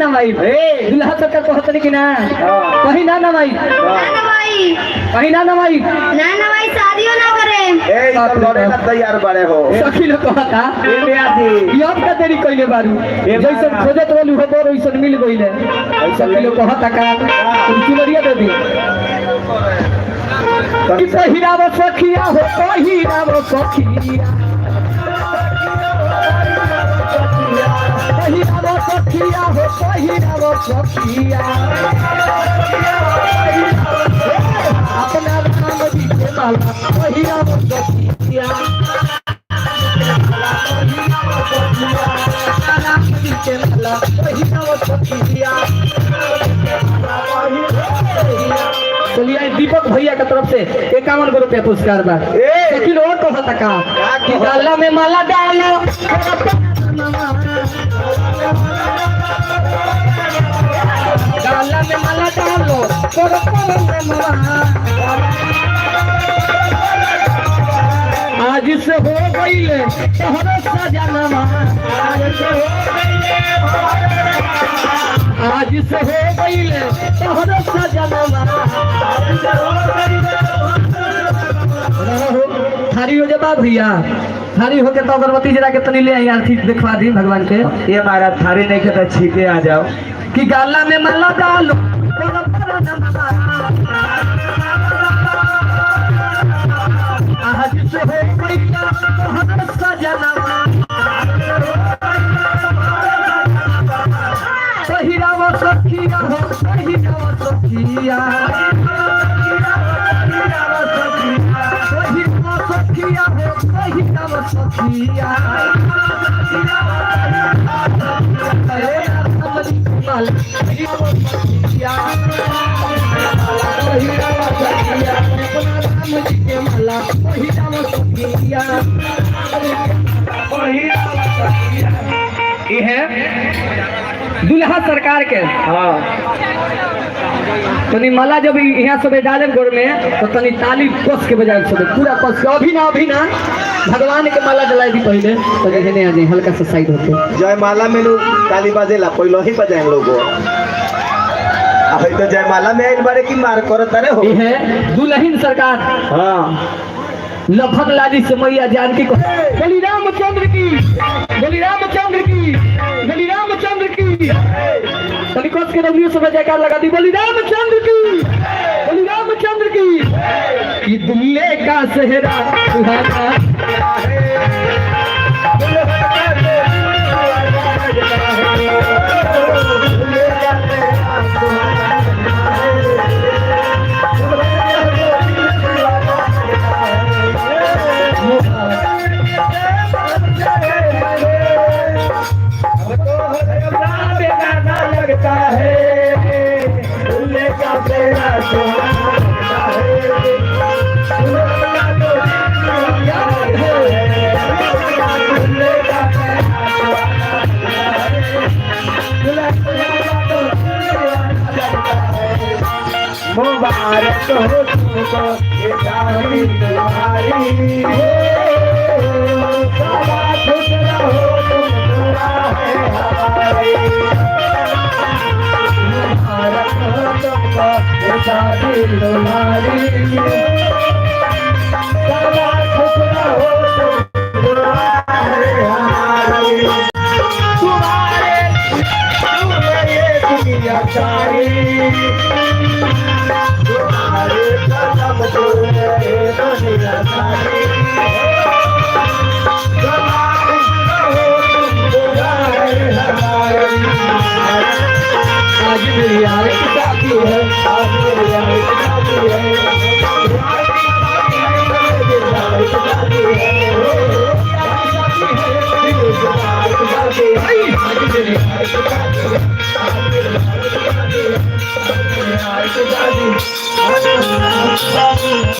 नवाई दुल्हा सरकार कहतनी कि ना कहीं ना नवाई कहीं ना नवाई शादियों ना करे ए सब लड़े ना तैयार बड़े हो सखी लोग कहता याद का देरी कइले बारू जैसन खोजत रहलू हो तोर वैसन मिल गइले सखी लोग कहता का तुम लड़िया दे दी कि पहिराव सखिया हो पहिराव सखिया पहिराव सखिया हो पहिराव सखिया अपना राम जी के माला पहिराव सखिया राम जी के माला पहिराव सखिया। चलिए दीपक भैया की तरफ से 51 रुपया पुरस्कार बा लेकिन और कहता का कि डाला में माला डालो डाला में माला डालो आज से हो गई तोहरा सजनवा आज से हो गई तोहरा सजनवा थारी हो जा भैया थारी होके तो अगरबत्ती जरा के तनी ले आई आरती दिखवा दी भगवान के ये हमारा थारी नहीं के छीके आ जाओ कि गाला में माला डालो आज से हो गई तोहरा सजनवा पहिराव सखिया हो पहिराव सखिया सखिया हो पहिराव सखिया ये है दुल्हा सरकार के तनी माला जब यहाँ सब डाले गोड़ में तो तनी ताली कस के बजाय सब पूरा कस के अभी ना भगवान के माला डलाई दी पहले तो जैसे नहीं आ जाए हल्का सा साइड होते जयमाला में लोग ताली बाजेला पहले ही बजाए लोग तो जयमाला में एक बारे की मार करो तारे हो है दुल्हन सरकार लफक लाली से मैया जानकी को बलि रामचंद्र की बलि रामचंद्र की बलि रामचंद्र की तनी कस के रवियों से जयकार लगा दी बलि रामचंद्र की कि दुल्हे का सेहरा सुहाना लगता है दुल्हे का सेहरा सुहाना मुबारक हो तुमको ये शादी तुम्हारी सदा खुश रहो तुम दुआ है हमारी मुबारक हो तुमको ये शादी तुम्हारी सदा खुश रहो तुम दुआ है हमारी तुम्हारे ये दुनिया सारी आज मेरी